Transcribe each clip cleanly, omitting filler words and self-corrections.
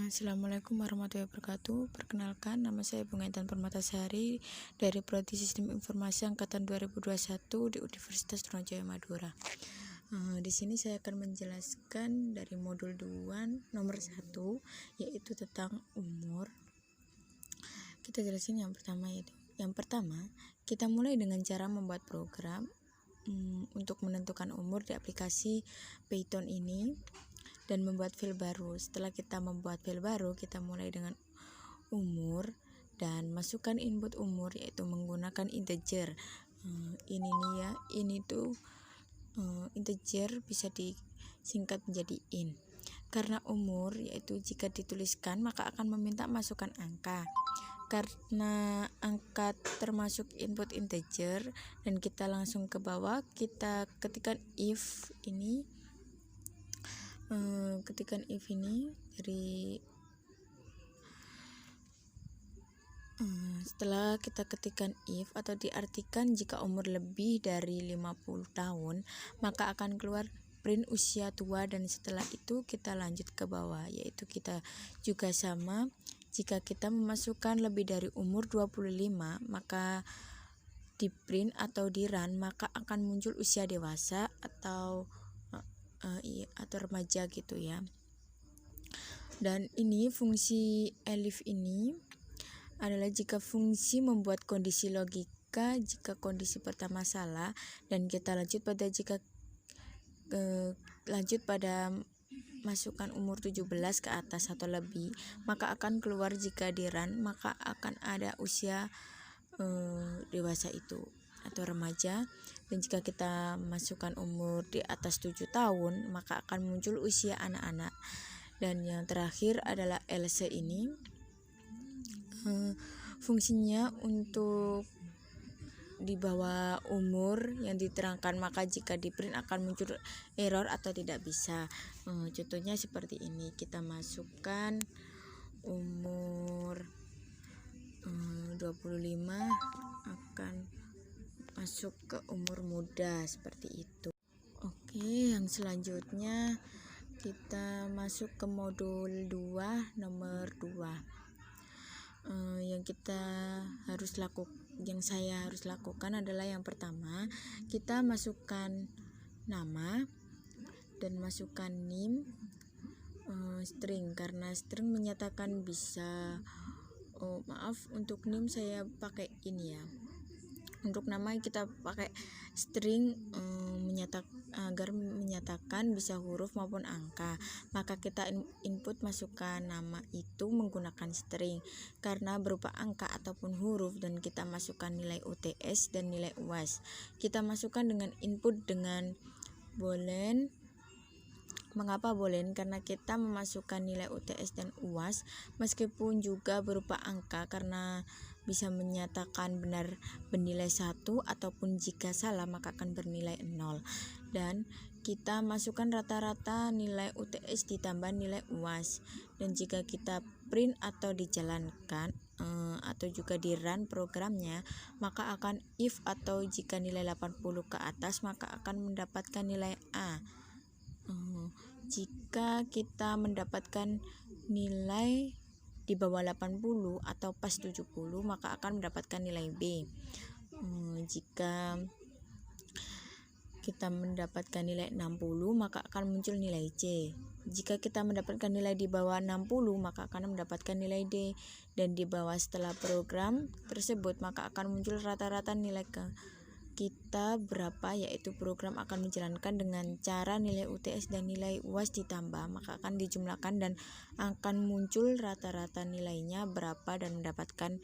Assalamualaikum warahmatullahi wabarakatuh. Perkenalkan, nama saya Bunga Intan Permatasari dari Prodi Sistem Informasi Angkatan 2021 di Universitas Trunojoyo Madura. Di sini saya akan menjelaskan dari modul 2 nomor 1, yaitu tentang umur. Kita jelasin yang pertama, yaitu yang pertama, kita mulai dengan cara membuat program untuk menentukan umur di aplikasi Python ini dan membuat file baru. Setelah kita membuat file baru, kita mulai dengan umur dan masukkan input umur, yaitu menggunakan integer. Ini nih ya, ini tuh integer bisa disingkat menjadi int. Karena umur yaitu jika dituliskan maka akan meminta masukkan angka. Karena angka termasuk input integer dan kita langsung ke bawah, kita ketikkan if ini. Ketikan if ini dari setelah kita ketikkan if atau diartikan jika umur lebih dari 50 tahun maka akan keluar print usia tua, dan setelah itu kita lanjut ke bawah, yaitu kita juga sama jika kita memasukkan lebih dari umur 25 maka di print atau di run maka akan muncul usia dewasa atau remaja gitu ya. Dan ini fungsi elif ini adalah jika fungsi membuat kondisi logika jika kondisi pertama salah, dan kita lanjut pada masukkan umur 17 ke atas atau lebih maka akan keluar jika di run maka akan ada usia dewasa itu atau remaja, dan jika kita masukkan umur di atas 7 tahun maka akan muncul usia anak-anak. Dan yang terakhir adalah else ini, fungsinya untuk di bawah umur yang diterangkan, maka jika di print akan muncul error atau tidak bisa. Contohnya seperti ini, kita masukkan umur 25 akan masuk ke umur muda seperti itu. Oke, yang selanjutnya kita masuk ke modul 2 nomor 2. Yang saya harus lakukan adalah yang pertama, kita masukkan nama dan masukkan nim string, karena string menyatakan bisa. Untuk nim saya pakai ini ya. Untuk nama kita pakai string agar menyatakan bisa huruf maupun angka, maka kita input masukkan nama itu menggunakan string karena berupa angka ataupun huruf, dan kita masukkan nilai UTS dan nilai UAS. Kita masukkan dengan input dengan boolean. Mengapa boolean? Karena kita memasukkan nilai UTS dan UAS meskipun juga berupa angka, karena bisa menyatakan benar bernilai 1 ataupun jika salah maka akan bernilai 0. Dan kita masukkan rata-rata nilai UTS ditambah nilai UAS, dan jika kita print atau dijalankan atau juga di run programnya maka akan if, atau jika nilai 80 ke atas maka akan mendapatkan nilai A. Jika kita mendapatkan nilai di bawah 80 atau pas 70 maka akan mendapatkan nilai B. Jika kita mendapatkan nilai 60 maka akan muncul nilai C. Jika kita mendapatkan nilai di bawah 60 maka akan mendapatkan nilai D, dan di bawah setelah program tersebut maka akan muncul rata-rata nilai kita berapa, yaitu program akan menjalankan dengan cara nilai UTS dan nilai UAS ditambah maka akan dijumlahkan dan akan muncul rata-rata nilainya berapa dan mendapatkan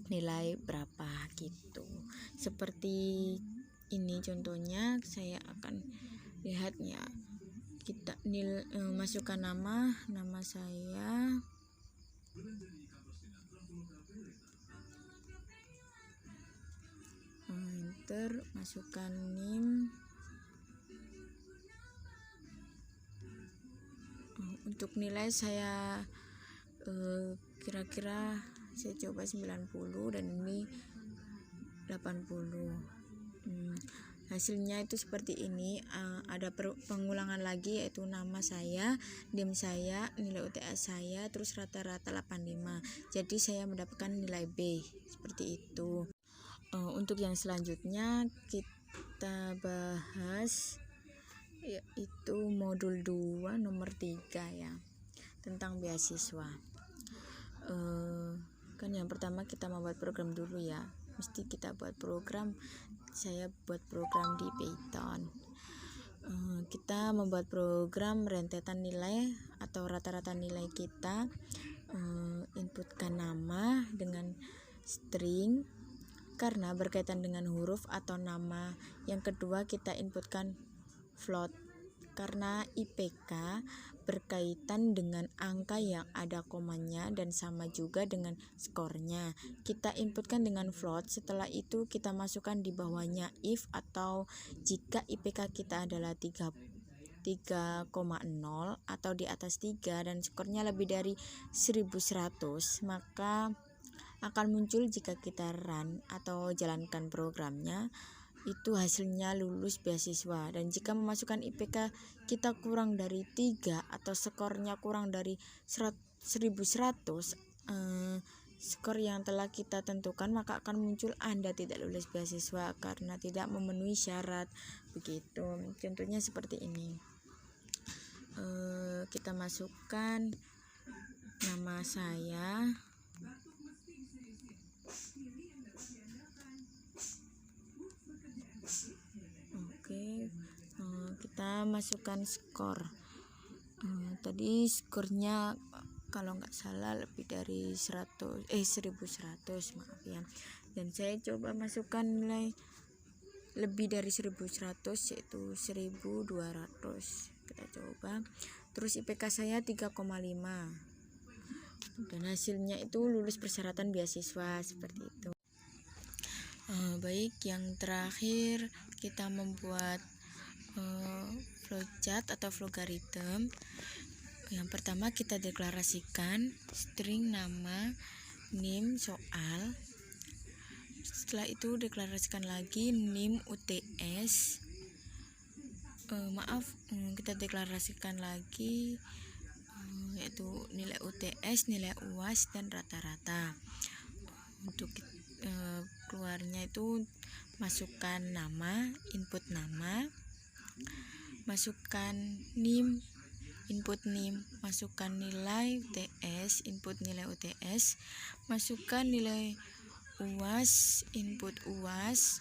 nilai berapa gitu. Seperti ini contohnya, saya akan lihat ya. Kita masukkan nama saya, enter, masukkan nim. Untuk nilai saya kira-kira saya coba 90 dan ini 80. Hasilnya itu seperti ini. Ada pengulangan lagi, yaitu nama saya, NIM saya, nilai UTS saya, terus rata-rata 85. Jadi saya mendapatkan nilai B, seperti itu. Untuk yang selanjutnya kita bahas, yaitu modul 2 nomor 3 ya, tentang beasiswa. Kan yang pertama kita membuat program dulu ya, mesti kita buat program. Saya buat program di Python. Kita membuat program rentetan nilai atau rata-rata nilai kita. Inputkan nama dengan string karena berkaitan dengan huruf atau nama. Yang kedua, kita inputkan float karena IPK berkaitan dengan angka yang ada komanya dan sama juga dengan skornya. Kita inputkan dengan float. Setelah itu kita masukkan di bawahnya if, atau jika IPK kita adalah 3,0 atau di atas 3 dan skornya lebih dari 1100, maka akan muncul jika kita run atau jalankan programnya, itu hasilnya lulus beasiswa. Dan jika memasukkan IPK kita kurang dari 3 atau skornya kurang dari 1100, skor yang telah kita tentukan, maka akan muncul Anda tidak lulus beasiswa karena tidak memenuhi syarat. Begitu, contohnya seperti ini. Kita masukkan nama saya, kita masukkan skor. Tadi skornya kalau nggak salah lebih dari 1100, maaf ya. Dan saya coba masukkan nilai lebih dari 1100, yaitu 1200. Kita coba. Terus IPK saya 3,5. Dan hasilnya itu lulus persyaratan beasiswa, seperti itu. Baik, yang terakhir kita membuat flowchart atau logaritm. Yang pertama kita deklarasikan string nama, NIM, soal. Setelah itu deklarasikan lagi NIM, UTS. Kita deklarasikan lagi yaitu nilai UTS, nilai UAS, dan rata-rata. Untuk keluarnya itu masukkan nama, input nama, masukkan NIM, input NIM, masukkan nilai UTS, input nilai UTS, masukkan nilai UAS, input UAS,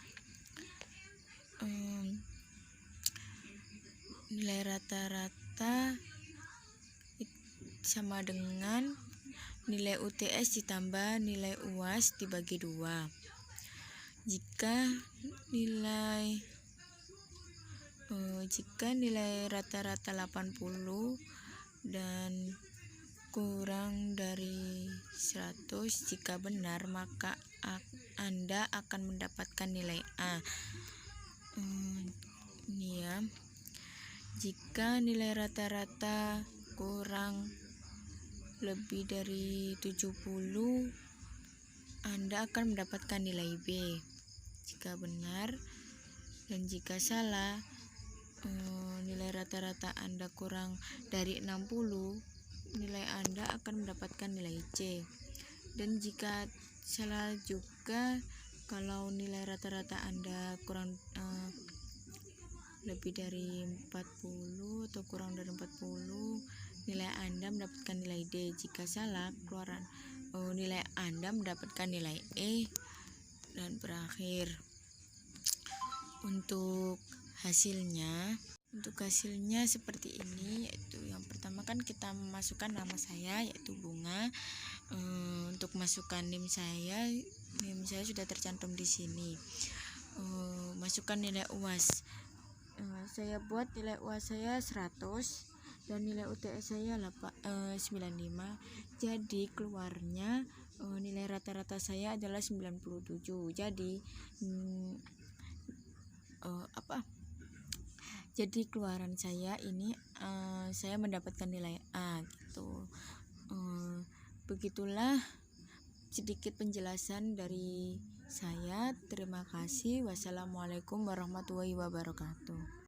nilai rata-rata sama dengan nilai UTS ditambah nilai UAS dibagi 2. Jika nilai rata-rata 80 dan kurang dari 100, jika benar maka Anda akan mendapatkan nilai A. Ini ya. Jika nilai rata-rata kurang lebih dari 70, Anda akan mendapatkan nilai B jika benar. Dan jika salah, nilai rata-rata Anda kurang dari 60, nilai Anda akan mendapatkan nilai C. Dan jika salah juga, kalau nilai rata-rata Anda kurang lebih dari 40 atau kurang dari 40, nilai Anda mendapatkan nilai D. Jika salah, nilai Anda mendapatkan nilai E. Dan berakhir untuk hasilnya seperti ini, yaitu yang pertama kan kita memasukkan nama saya, yaitu Bunga. Untuk masukkan NIM saya sudah tercantum di sini. Masukkan nilai UAS. Saya buat nilai UAS saya 100 dan nilai UTS saya 95. Jadi keluarnya nilai rata-rata saya adalah 97. Jadi keluaran saya ini saya mendapatkan nilai A gitu. Begitulah sedikit penjelasan dari saya. Terima kasih. Wassalamualaikum warahmatullahi wabarakatuh.